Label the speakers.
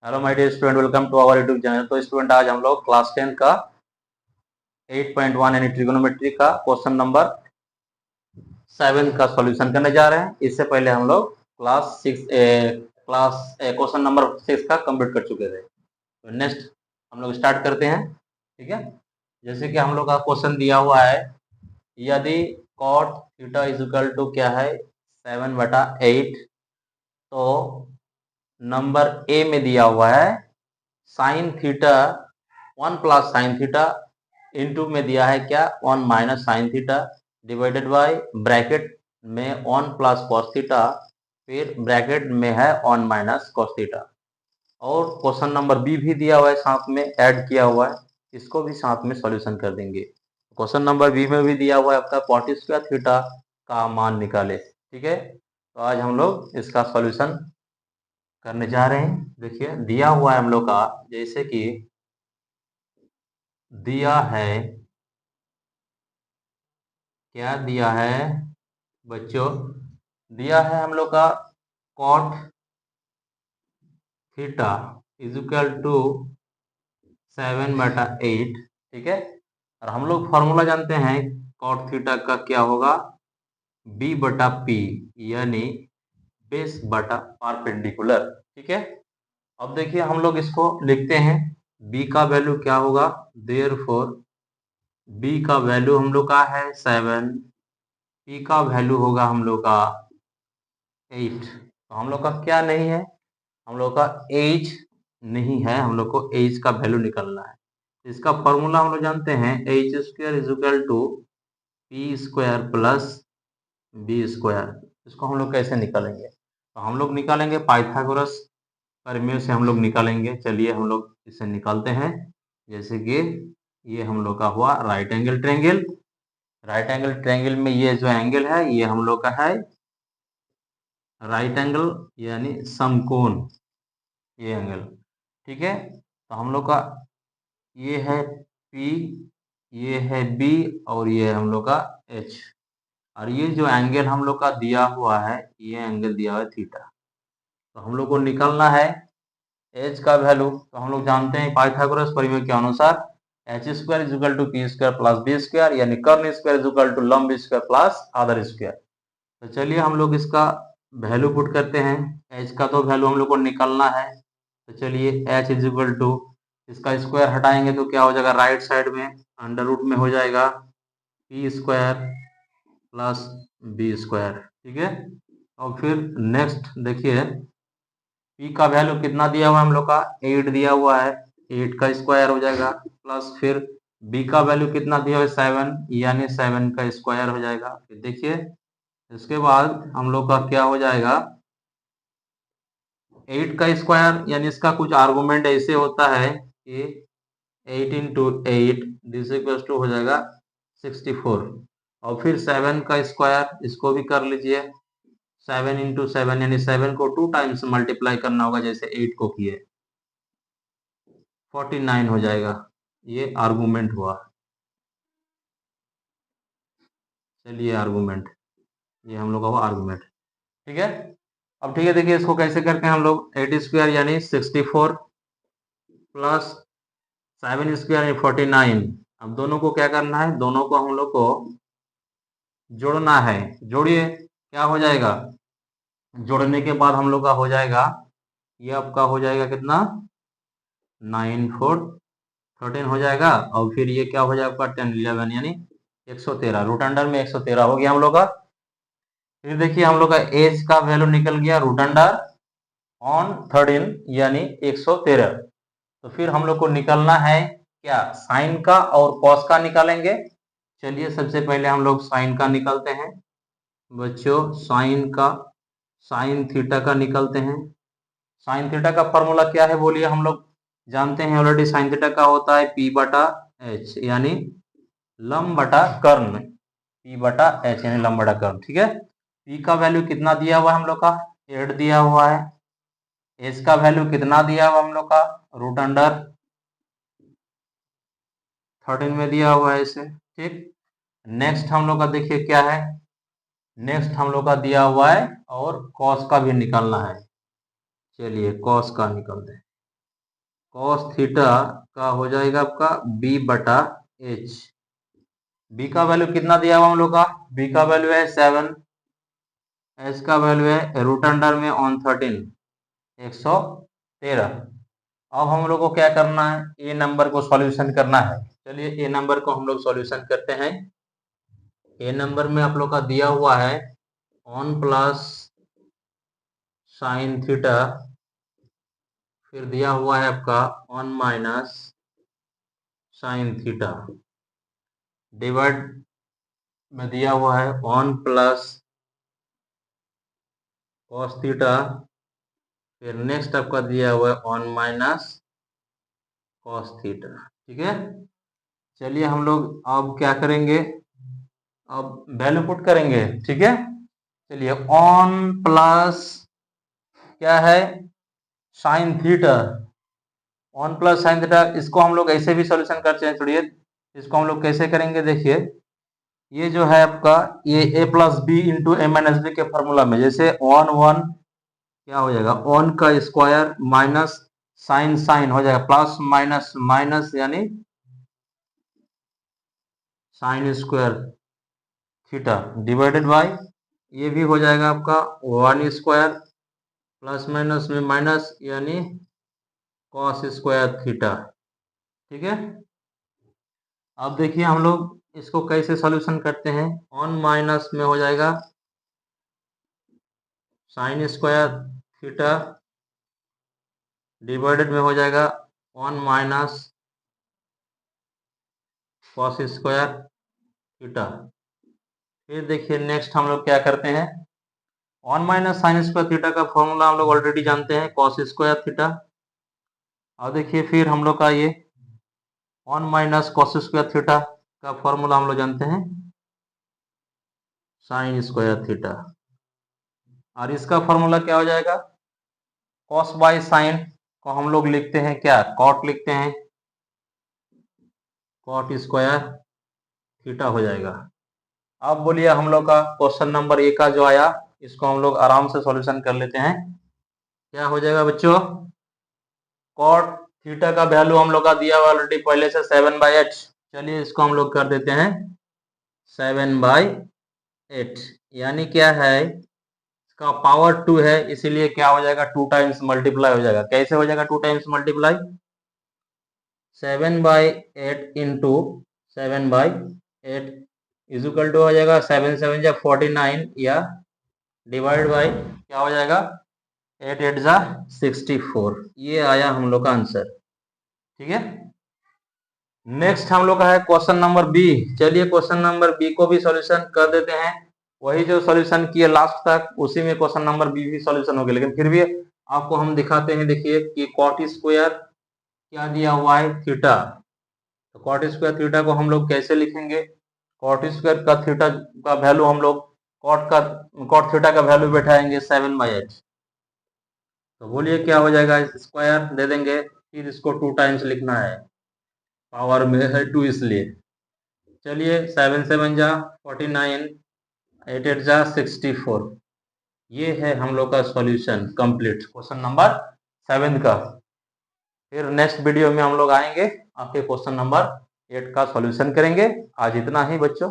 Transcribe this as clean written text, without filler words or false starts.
Speaker 1: Hello my dear student, welcome to our YouTube channel. तो student, आज हम लोग क्लास 10 का 8.1 यानी ट्रिगोनोमेट्री का क्वेश्चन नंबर 7 का सॉल्यूशन करने जा रहे हैं। इससे पहले हम लोग क्वेश्चन नंबर 6 का कंप्लीट कर चुके थे। तो नेक्स्ट हम लोग स्टार्ट करते हैं। ठीक है, जैसे कि हम लोग का क्वेश्चन दिया हुआ है, यदि cot theta is equal to क्या है 7/8, तो नंबर ए में दिया हुआ है sine theta 1 plus sine theta into में दिया है क्या 1 minus sine theta divided by bracket में 1 प्लस कॉस थीटा, फिर ब्रैकेट में है 1 माइनस कॉस थीटा। और क्वेश्चन नंबर बी भी दिया हुआ है, साथ में ऐड किया हुआ है, इसको भी साथ में सॉल्यूशन कर देंगे। क्वेश्चन नंबर बी में भी दिया हुआ है आपका कॉट स्क्वायर थीटा का मान निकाले। ठीक है, तो आज हम लोग इसका सॉल्यूशन करने जा रहे हैं। देखिए दिया हुआ है हम लोग का, जैसे कि दिया है, क्या दिया है बच्चों, दिया है हम लोग का cot theta is equal to 7/8। ठीक है, और हम लोग फॉर्मूला जानते हैं कॉट थीटा का क्या होगा, बी बटा पी, यानी बेस बटा परपेंडिकुलर। ठीक है, अब देखिए हम लोग इसको लिखते हैं, बी का वैल्यू क्या होगा, देयरफॉर बी का वैल्यू हम लोग का है 7, पी का वैल्यू होगा हम लोग का 8। तो हम लोग का क्या नहीं है, हम लोग का एज नहीं है, हम लोग को एज का वैल्यू निकालना है। इसका फॉर्मूला हम लोग जानते हैं, H square is equal to P square plus B square. इसको हम लोग कैसे निकालेंगे, तो हम लोग निकालेंगे पाइथागोरस प्रमेय से हम लोग निकालेंगे। चलिए हम लोग इसे निकालते हैं। जैसे कि ये हम लोग का हुआ right angle triangle, right angle triangle में ये जो एंगल है ये हम लोग का है राइट एंगल यानी समकोण, ये एंगल। ठीक है, तो हम लोग का ये है P, ये है B, और ये है हम लोग का H। और ये जो एंगल हम लोग का दिया हुआ है, ये एंगल दिया हुआ है थीटा। तो हम लोग को निकालना है H का वैल्यू। तो हम लोग जानते हैं पाइथागोरस प्रमेय के अनुसार H square is equal to P square plus B square, यानी कर्ण स्क्वायर इज इक्वल टू लंब स्क्वायर प्लस आधार स्क्वायर। तो चलिए हम लोग इसका वैल्यू पुट करते हैं। एच का तो वैल्यू हम लोग को निकालना है, तो चलिए एच इज इक्वल टू, इसका स्क्वायर हटाएंगे तो क्या हो जाएगा, राइट साइड में अंडर रूट में हो जाएगा P square plus B square. ठीक है, और फिर नेक्स्ट देखिए पी का वैल्यू कितना दिया हुआ है हम लोग का 8 दिया हुआ है, 8 का स्क्वायर हो जाएगा, प्लस फिर बी का वैल्यू कितना दिया हुआ है 7, यानी 7 का स्क्वायर हो जाएगा। फिर देखिए इसके बाद हम लोग का क्या हो जाएगा, 8 का स्क्वायर, यानी इसका कुछ आर्गुमेंट ऐसे होता है कि 8 इंटू 8 दिस इक्वल टू हो जाएगा 64। और फिर 7 का स्क्वायर, इसको भी कर लीजिए, 7 इंटू 7 यानी 7 को 2 टाइम्स मल्टीप्लाई करना होगा जैसे 8 को किए, 49 हो जाएगा। ये आर्गुमेंट हुआ। चलिए आर्गुमेंट, ये हम लोग का हुआ आर्गुमेंट। ठीक है, अब ठीक है देखिए इसको कैसे करते हैं हम लोग, 8 स्क्वायर यानी 64 प्लस 7 स्क्वायर यानी 49। अब दोनों को क्या करना है, दोनों को हम लोग को जोड़ना है। जोड़िए, क्या हो जाएगा, जोड़ने के बाद हम लोग का हो जाएगा, ये आपका हो जाएगा कितना 9 4 13 हो जाएगा, और फिर ये क्या हो जाएगा आपका 10 11 यानी 113, रूट अंडर में 113 हो गया हम लोग का। फिर देखिए हम लोग का एज का वैल्यू निकल गया रूट अंडर ऑन 13 यानी 113। तो फिर हम लोग को निकलना है क्या, साइन का और कॉस का निकालेंगे। चलिए सबसे पहले हम लोग साइन का निकालते हैं बच्चों, साइन का, साइन थीटा का निकालते हैं। साइन थीटा का फॉर्मूला क्या है बोलिए, हम लोग जानते हैं ऑलरेडी, साइन थीटा का होता है पी बटा एच, यानी लंब बटा कर्ण, पी बटा एच यानी लंब बटा कर्ण। ठीक है, पी का वैल्यू कितना दिया हुआ है हम लोग का 8 दिया हुआ है, एच का वैल्यू कितना दिया हुआ हम लोग का रूट अंडर 13 में दिया हुआ है इसे। ठीक, नेक्स्ट हम लोग का देखिए क्या है, नेक्स्ट हम लोग का दिया हुआ है और कॉस का भी निकालना है। चलिए कॉस का निकालते हैं। कॉस थीटा का हो जाएगा आपका b/h। b का वैल्यू कितना दिया हुआ हम लोग का? b का वैल्यू है 7, h का वैल्यू है रूट अंडर में ऑन 13, 113। अब हम लोग को क्या करना है? ए नंबर को सॉल्यूशन करना है। चलिए ए नंबर को हम लोग सॉल्यूशन करते हैं। ए नंबर में आप लोग का दिया हुआ है 1 प्लस साइन थीटा, फिर दिया हुआ है आपका 1 माइनस साइन थीटा, डिवाइड में दिया हुआ है 1 प्लस कॉस थीटा, फिर नेक्स्ट आपका दिया हुआ है 1 माइनस कॉस थीटा। ठीक है, चलिए हम लोग अब क्या करेंगे? अब वैल्यू पुट करेंगे। ठीक है, चलिए 1 प्लस क्या है? Sine theta, 1 plus sine theta. इसको हम लोग ऐसे भी सॉल्यूशन करते हैं। छोड़िए, इसको हम लोग कैसे करेंगे? देखिए, ये जो है आपका ये a plus B into A minus B के फॉर्मूला में, जैसे 1 1 क्या हो जाएगा? 1 का स्क्वायर माइनस साइन साइन हो जाएगा प्लस माइनस माइनस, यानी sine square theta divided by ये भी हो जाएगा आपका 1 स्क्वायर प्लस माइनस में माइनस, यानी कॉस स्क्वायर थीटा। ठीक है, अब देखिए हम लोग इसको कैसे सॉल्यूशन करते हैं। 1 माइनस में हो जाएगा साइन स्क्वायर थीटा डिवाइडेड में हो जाएगा 1 माइनस कॉस स्क्वायर थीटा। फिर देखिए नेक्स्ट हम लोग क्या करते हैं? 1 माइनस साइन स्क्वायर थीटा का फॉर्मूला हम लोग ऑलरेडी जानते हैं, कॉस स्क्वायर थीटा। अब देखिए फिर हम लोग का ये 1 माइनस कॉस स्क्वायर थीटा का फॉर्मूला हम लोग जानते हैं, साइन स्क्वायर थीटा। और इसका फॉर्मूला क्या हो जाएगा? कॉस बाय साइन को हम लोग लिखते हैं क्या? कॉट लिखते हैं, कॉट स्क्वायर थीटा हो जाएगा। अब बोलिए हम लोग का क्वेश्चन नंबर ए का जो आया, इसको हम लोग आराम से सॉल्यूशन कर लेते हैं। क्या हो जाएगा बच्चों? कॉट थीटा का वैल्यू हम लोग का दिया हुआ ऑलरेडी पहले से 7/8। चलिए इसको हम लोग कर देते हैं 7/8, यानी क्या है? इसका पावर 2 है, इसीलिए क्या हो जाएगा? 2 टाइम्स मल्टीप्लाई हो जाएगा। कैसे हो जाएगा 2 times multiply? 7/8 into 7/8 is equal to हो जाएगा 7 7 जा 49, या डिवाइड बाई क्या हो जाएगा? 8 8 जा 64। ये आया हम लोग का आंसर। ठीक है, नेक्स्ट हम लोग का है क्वेश्चन नंबर बी। चलिए क्वेश्चन नंबर बी को भी सॉल्यूशन कर देते हैं। वही जो सॉल्यूशन किए लास्ट तक, उसी में क्वेश्चन नंबर बी भी सॉल्यूशन हो गया, लेकिन फिर भी आपको हम दिखाते हैं। देखिए कि कॉट स्क्वायर क्या दिया हुआ है? थीटा। तो कॉट स्क्वायर थीटा को हम लोग कैसे लिखेंगे? कॉट स्क्वायर का थीटा का वैल्यू हम लोग कॉट थीटा का वैल्यू बैठाएंगे 7/8। तो बोलिए क्या हो जाएगा? स्क्वायर दे देंगे, फिर इसको 2 टाइम्स लिखना है, पावर में है 2 इसलिए। चलिए 7 7 जा 49, 8 8 जा 64। ये है हम लोग का सॉल्यूशन कंप्लीट क्वेश्चन नंबर 7 का। फिर नेक्स्ट वीडियो में हम लोग आएंगे, आपके क्वेश्चन नंबर 8 का सॉल्यूशन करेंगे। आज इतना ही बच्चों।